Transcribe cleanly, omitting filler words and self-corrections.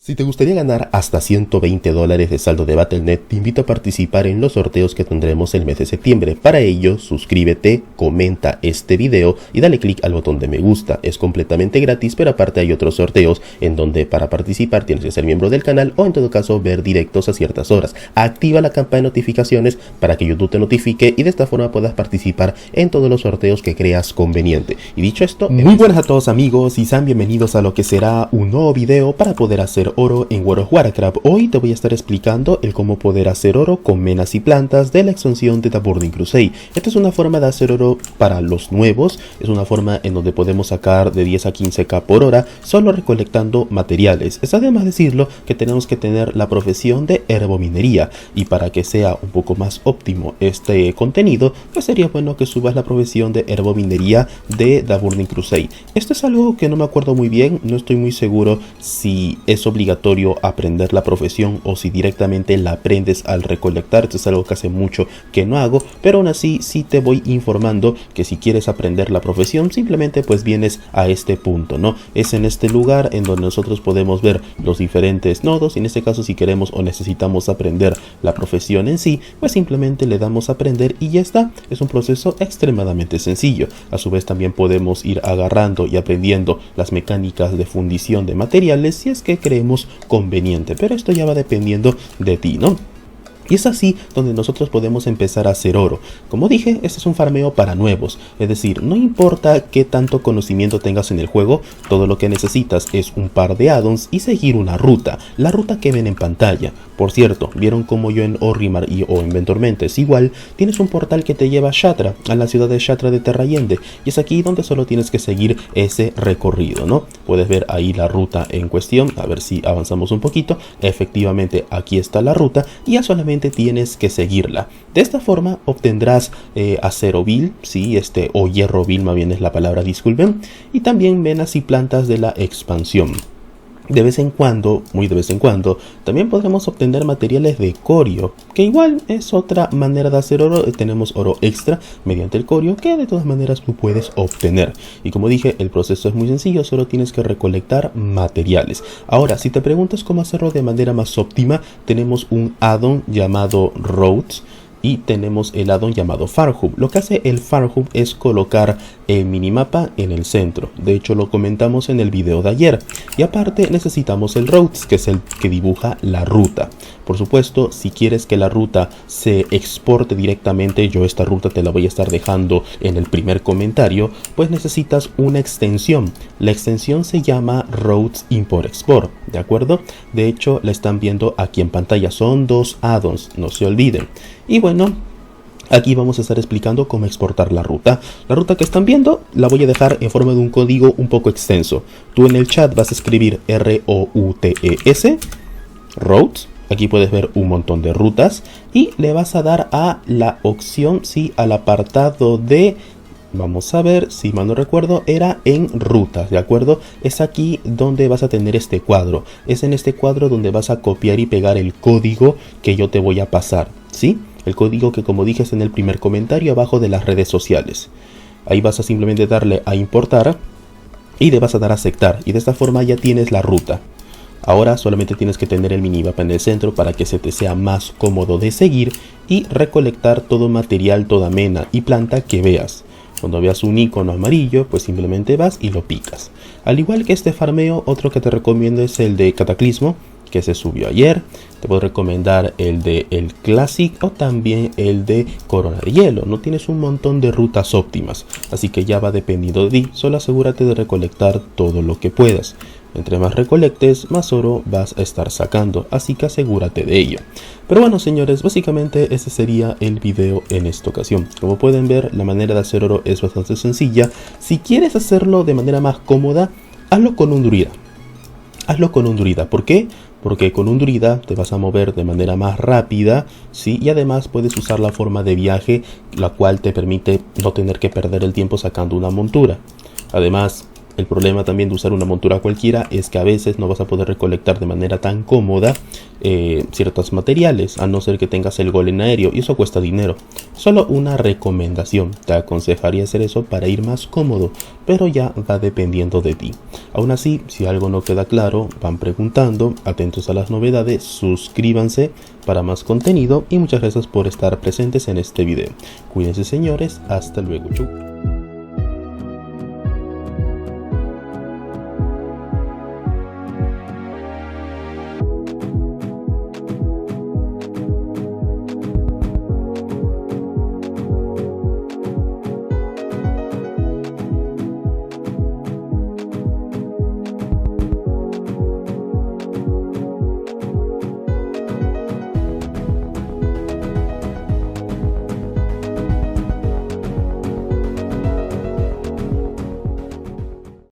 Si te gustaría ganar hasta $120 de saldo de Battle.net, te invito a participar en los sorteos que tendremos el mes de septiembre. Para ello, suscríbete, comenta este video y dale click al botón de me gusta. Es completamente gratis, pero aparte hay otros sorteos en donde para participar tienes que ser miembro del canal o en todo caso ver directos a ciertas horas. Activa la campana de notificaciones para que YouTube te notifique y de esta forma puedas participar en todos los sorteos que creas conveniente. Y dicho esto, muy buenas a todos amigos y sean bienvenidos a lo que será un nuevo video para poder hacer oro en World of Warcraft. Hoy te voy a estar explicando el cómo poder hacer oro con menas y plantas de la expansión de The Burning Crusade. Esta es una forma de hacer oro para los nuevos, es una forma en donde podemos sacar de 10 a 15k por hora solo recolectando materiales. Es además decirlo que tenemos que tener la profesión de herbominería, y para que sea un poco más óptimo este contenido, pues sería bueno que subas la profesión de herbominería de The Burning Crusade. Esto es algo que no me acuerdo muy bien, no estoy muy seguro si es obligatorio aprender la profesión o si directamente la aprendes al recolectar. Esto es algo que hace mucho que no hago, pero aún así sí te voy informando que si quieres aprender la profesión simplemente pues vienes a este punto, ¿no? Es en este lugar en donde nosotros podemos ver los diferentes nodos y en este caso si queremos o necesitamos aprender la profesión en sí, pues simplemente le damos a aprender y ya está. Es un proceso extremadamente sencillo. A su vez también podemos ir agarrando y aprendiendo las mecánicas de fundición de materiales si es que creemos conveniente, pero esto ya va dependiendo de ti, ¿no? Y es así donde nosotros podemos empezar a hacer oro. Como dije, este es un farmeo para nuevos, es decir, no importa qué tanto conocimiento tengas en el juego, todo lo que necesitas es un par de addons y seguir una ruta, la ruta que ven en pantalla. Por cierto, vieron como yo en Orgrimmar o en Ventormenta es igual, tienes un portal que te lleva a Shatra, a la ciudad de Shatra de Terrayende, y es aquí donde solo tienes que seguir ese recorrido, ¿no? Puedes ver ahí la ruta en cuestión, a ver si avanzamos un poquito. Efectivamente aquí está la ruta y ya solamente tienes que seguirla. De esta forma obtendrás acero vil, sí, o hierro vil más bien es la palabra, disculpen, y también venas y plantas de la expansión. De vez en cuando, muy de vez en cuando, también podremos obtener materiales de corio, que igual es otra manera de hacer oro. Tenemos oro extra mediante el corio, que de todas maneras tú puedes obtener. Y como dije, el proceso es muy sencillo, solo tienes que recolectar materiales. Ahora, si te preguntas cómo hacerlo de manera más óptima, tenemos un addon llamado Roads, y tenemos el addon llamado Farhub. Lo que hace el Farhub es colocar el minimapa en el centro. De hecho lo comentamos en el video de ayer. Y aparte necesitamos el Roads, que es el que dibuja la ruta. Por supuesto, si quieres que la ruta se exporte directamente, yo esta ruta te la voy a estar dejando en el primer comentario, pues necesitas una extensión. La extensión se llama Roads Import Export, ¿de acuerdo? De hecho la están viendo aquí en pantalla, son dos addons, no se olviden. Y bueno, aquí vamos a estar explicando cómo exportar la ruta. La ruta que están viendo la voy a dejar en forma de un código un poco extenso. Tú en el chat vas a escribir R-O-U-T-E-S, Roads. Aquí puedes ver un montón de rutas y le vas a dar a la opción, sí, al apartado de... Vamos a ver, si mal no recuerdo, era en rutas, ¿de acuerdo? Es aquí donde vas a tener este cuadro. Es en este cuadro donde vas a copiar y pegar el código que yo te voy a pasar, ¿sí? El código que, como dije, es en el primer comentario abajo de las redes sociales. Ahí vas a simplemente darle a importar y le vas a dar a aceptar. Y de esta forma ya tienes la ruta. Ahora solamente tienes que tener el minimapa en el centro para que se te sea más cómodo de seguir y recolectar todo material, toda mena y planta que veas. Cuando veas un icono amarillo, pues simplemente vas y lo picas. Al igual que este farmeo, otro que te recomiendo es el de Cataclismo, que se subió ayer. Te puedo recomendar el de el Classic o también el de Corona de Hielo. No tienes un montón de rutas óptimas, así que ya va dependiendo de ti. Solo asegúrate de recolectar todo lo que puedas. Entre más recolectes, más oro vas a estar sacando, así que asegúrate de ello. Pero bueno señores, básicamente ese sería el video en esta ocasión. Como pueden ver, la manera de hacer oro es bastante sencilla. Si quieres hacerlo de manera más cómoda, hazlo con un druida. Hazlo con un druida. ¿Por qué? Porque con un druida te vas a mover de manera más rápida, ¿sí? Y además puedes usar la forma de viaje, la cual te permite no tener que perder el tiempo sacando una montura. Además, El problema también de usar una montura cualquiera es que a veces no vas a poder recolectar de manera tan cómoda ciertos materiales, a no ser que tengas el golem aéreo, y eso cuesta dinero. Solo una recomendación, te aconsejaría hacer eso para ir más cómodo, pero ya va dependiendo de ti. Aún así, si algo no queda claro, van preguntando, atentos a las novedades, suscríbanse para más contenido y muchas gracias por estar presentes en este video. Cuídense señores, hasta luego, chau.